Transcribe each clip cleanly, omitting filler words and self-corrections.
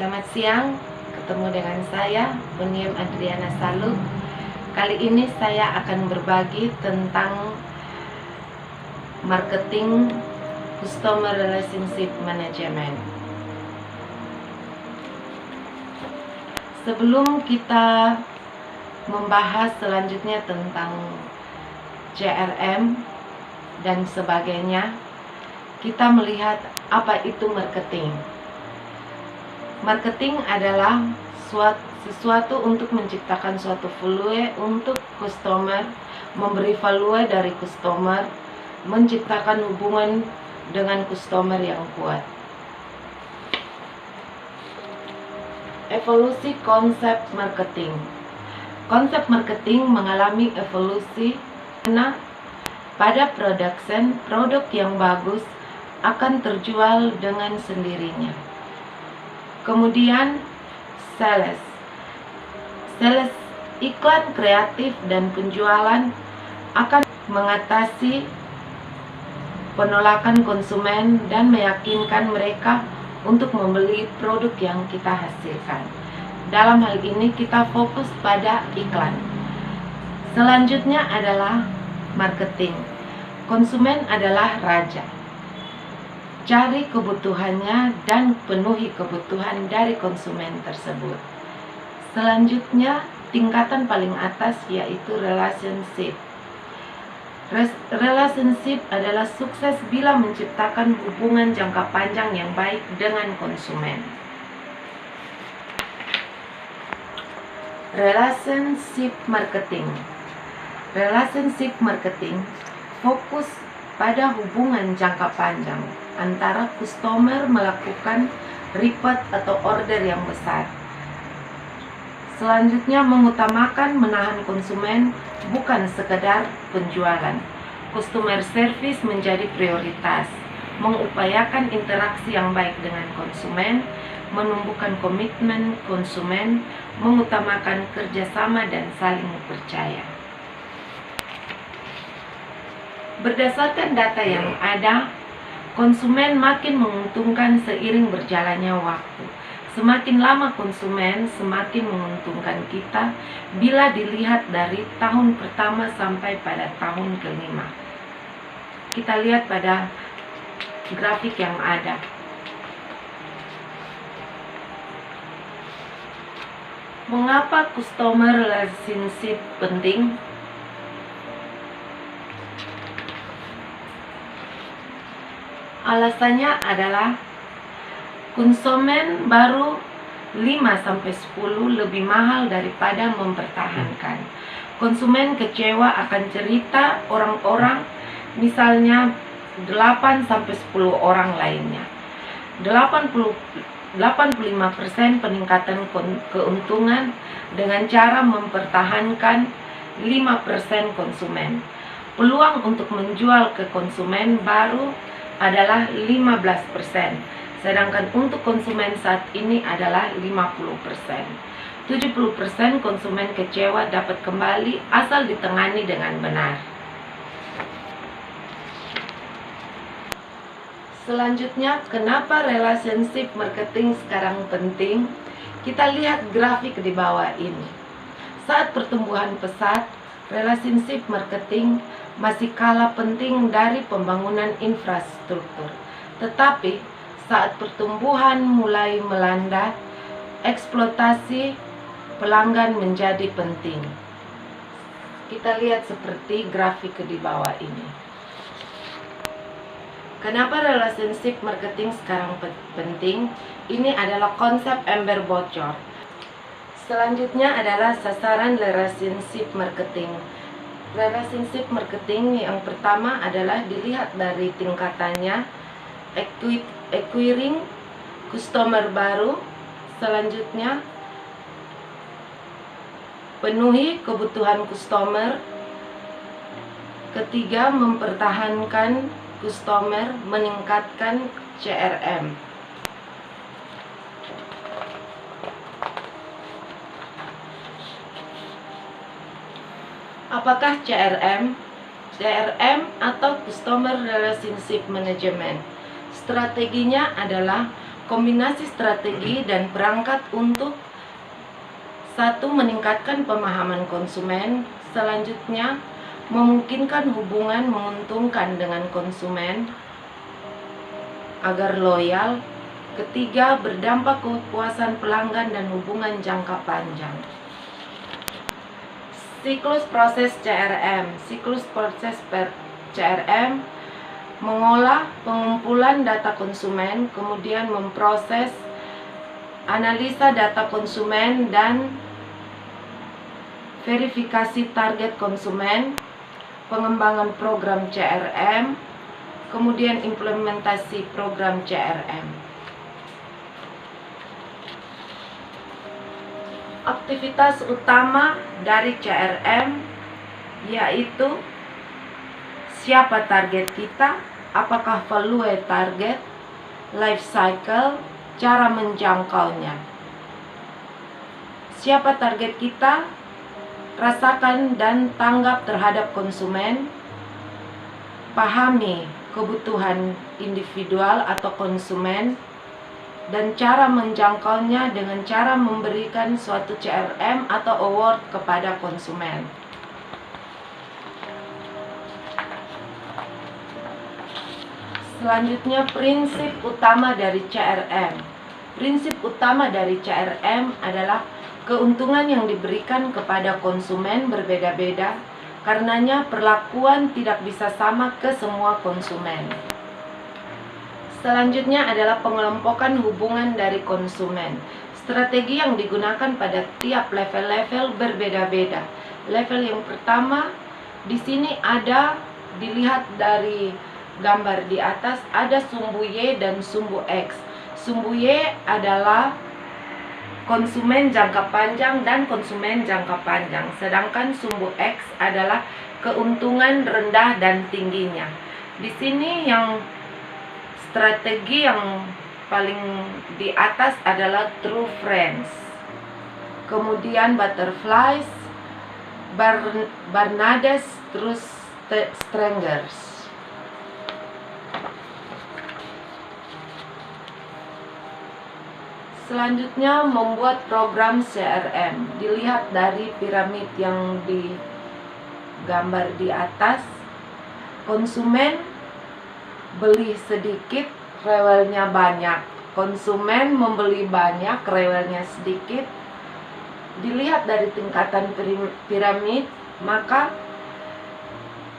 Selamat siang, ketemu dengan saya, Unyem Adriana Saluh. Kali ini saya akan berbagi tentang marketing customer relationship management. Sebelum kita membahas selanjutnya tentang CRM dan sebagainya, kita melihat apa itu marketing. Marketing adalah sesuatu untuk menciptakan suatu value untuk customer, memberi value dari customer, menciptakan hubungan dengan customer yang kuat. Evolusi konsep marketing. Konsep marketing mengalami evolusi karena pada produk yang bagus akan terjual dengan sendirinya. Kemudian sales, iklan kreatif dan penjualan akan mengatasi penolakan konsumen dan meyakinkan mereka untuk membeli produk yang kita hasilkan. Dalam hal ini kita fokus pada iklan. Selanjutnya adalah marketing. Konsumen adalah raja. Cari kebutuhannya dan penuhi kebutuhan dari konsumen tersebut. Selanjutnya, tingkatan paling atas yaitu relationship. Relationship adalah sukses bila menciptakan hubungan jangka panjang yang baik dengan konsumen. Relationship marketing. Relationship marketing fokus pada hubungan jangka panjang antara customer melakukan repeat atau order yang besar. Selanjutnya mengutamakan menahan konsumen, bukan sekedar penjualan. Customer service menjadi prioritas, mengupayakan interaksi yang baik dengan konsumen, menumbuhkan komitmen konsumen, mengutamakan kerjasama dan saling percaya. Berdasarkan data yang ada, konsumen makin menguntungkan seiring berjalannya waktu. Semakin lama konsumen, semakin menguntungkan kita bila dilihat dari tahun pertama sampai pada tahun kelima. Kita lihat pada grafik yang ada. Mengapa customer relationship penting? Alasannya adalah konsumen baru 5-10 lebih mahal daripada mempertahankan. Konsumen kecewa akan cerita orang-orang, misalnya 8-10 orang lainnya. 85% peningkatan keuntungan dengan cara mempertahankan 5% konsumen. Peluang untuk menjual ke konsumen baru adalah 15%, sedangkan untuk konsumen saat ini adalah 50%. 70% konsumen kecewa dapat kembali asal ditangani dengan benar. Selanjutnya, kenapa relationship marketing sekarang penting? Kita lihat grafik di bawah ini. Saat pertumbuhan pesat, relationship marketing masih kalah penting dari pembangunan infrastruktur. Tetapi saat pertumbuhan mulai melanda, eksploitasi pelanggan menjadi penting. Kita lihat seperti grafik di bawah ini. Kenapa relationship marketing sekarang penting? Ini adalah konsep ember bocor. Selanjutnya adalah sasaran relationship marketing. Relationship marketing yang pertama adalah dilihat dari tingkatannya, acquiring customer baru. Selanjutnya, penuhi kebutuhan customer. Ketiga, mempertahankan customer, meningkatkan CRM. Apakah CRM? CRM atau Customer Relationship Management. Strateginya adalah kombinasi strategi dan perangkat untuk satu, meningkatkan pemahaman konsumen. Selanjutnya, memungkinkan hubungan menguntungkan dengan konsumen agar loyal. Ketiga, berdampak kepuasan pelanggan dan hubungan jangka panjang. Siklus proses CRM. Siklus proses CRM mengolah pengumpulan data konsumen, kemudian memproses analisa data konsumen dan verifikasi target konsumen, pengembangan program CRM, kemudian implementasi program CRM. Aktivitas utama dari CRM yaitu siapa target kita, apakah value target, life cycle, cara menjangkaunya. Siapa target kita, rasakan dan tanggap terhadap konsumen, pahami kebutuhan individual atau konsumen, dan cara menjangkaunya dengan cara memberikan suatu CRM atau award kepada konsumen. Selanjutnya, prinsip utama dari CRM. Prinsip utama dari CRM adalah keuntungan yang diberikan kepada konsumen berbeda-beda, karenanya perlakuan tidak bisa sama ke semua konsumen. Selanjutnya adalah pengelompokan hubungan dari konsumen. Strategi yang digunakan pada tiap level-level berbeda-beda. Level yang pertama, di sini ada, dilihat dari gambar di atas, ada sumbu Y dan sumbu X. Sumbu Y adalah konsumen jangka panjang dan konsumen jangka panjang, sedangkan sumbu X adalah keuntungan rendah dan tingginya. Di sini yang strategi yang paling di atas adalah True Friends, kemudian Butterflies, Barnades, terus Strangers. Selanjutnya, membuat program CRM. Dilihat dari piramid yang digambar di atas, konsumen beli sedikit, rewelnya banyak. Konsumen membeli banyak, rewelnya sedikit. Dilihat dari tingkatan piramid, maka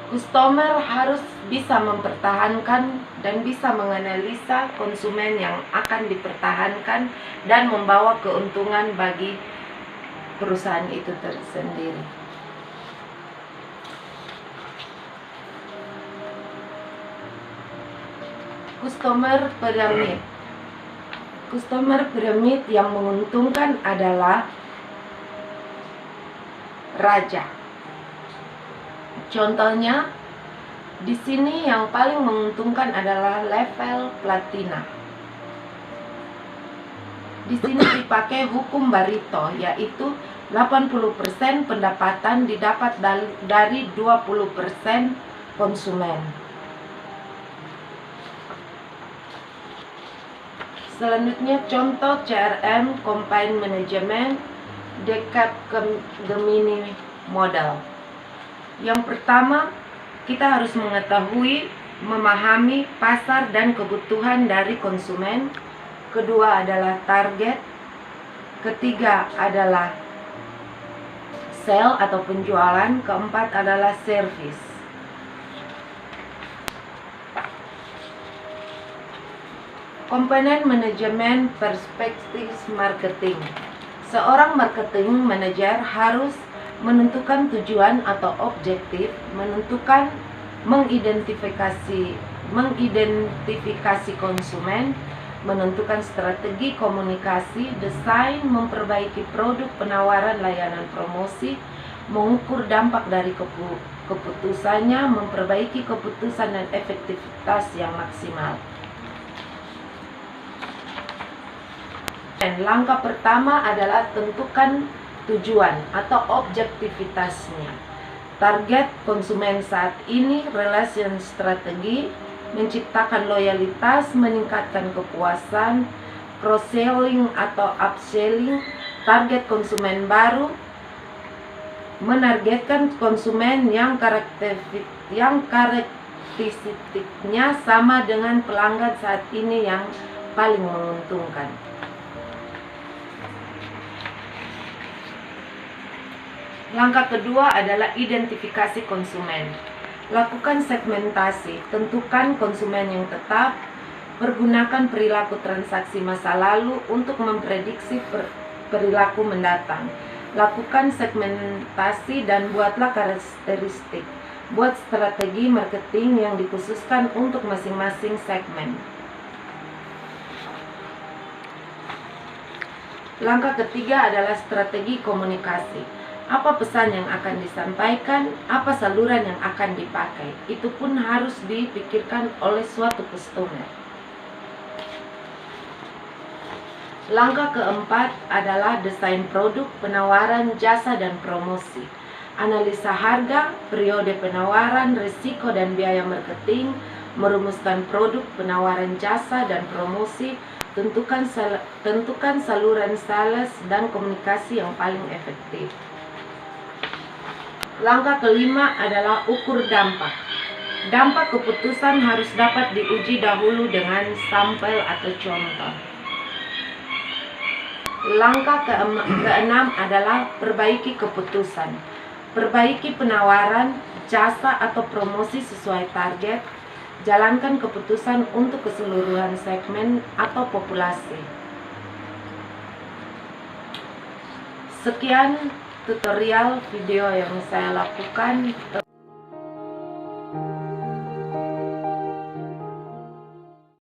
customer harus bisa mempertahankan dan bisa menganalisa konsumen yang akan dipertahankan dan membawa keuntungan bagi perusahaan itu tersendiri. Customer pyramid. Customer pyramid yang menguntungkan adalah raja. Contohnya, di sini yang paling menguntungkan adalah level platina. Di sini dipakai hukum Pareto, yaitu 80% pendapatan didapat dari 20% konsumen. Selanjutnya, contoh CRM Combined Management Capgemini Model. Yang pertama, kita harus mengetahui, memahami pasar dan kebutuhan dari konsumen. Kedua adalah target. Ketiga adalah sale atau penjualan. Keempat adalah service. Komponen manajemen perspektif marketing. Seorang marketing manager harus menentukan tujuan atau objektif, mengidentifikasi konsumen, menentukan strategi komunikasi, desain, memperbaiki produk, penawaran, layanan, promosi, mengukur dampak dari keputusannya, memperbaiki keputusan dan efektivitas yang maksimal. Dan langkah pertama adalah tentukan tujuan atau objektivitasnya. Target konsumen saat ini, relation strategi, menciptakan loyalitas, meningkatkan kepuasan, cross-selling atau upselling. Target konsumen baru menargetkan konsumen yang karakteristiknya sama dengan pelanggan saat ini yang paling menguntungkan. Langkah kedua adalah identifikasi konsumen. Lakukan segmentasi, tentukan konsumen yang tetap, pergunakan perilaku transaksi masa lalu untuk memprediksi perilaku mendatang. Lakukan segmentasi dan buatlah karakteristik. Buat strategi marketing yang dikhususkan untuk masing-masing segmen. Langkah ketiga adalah strategi komunikasi. Apa pesan yang akan disampaikan, apa saluran yang akan dipakai. Itu pun harus dipikirkan oleh suatu customer. Langkah keempat adalah desain produk, penawaran, jasa, dan promosi. Analisa harga, periode penawaran, risiko dan biaya marketing, merumuskan produk, penawaran jasa, dan promosi, tentukan saluran sales dan komunikasi yang paling efektif. Langkah kelima adalah ukur dampak. Dampak keputusan harus dapat diuji dahulu dengan sampel atau contoh. Langkah keenam adalah perbaiki keputusan. Perbaiki penawaran, jasa atau promosi sesuai target. Jalankan keputusan untuk keseluruhan segmen atau populasi. Sekian tutorial video yang saya lakukan.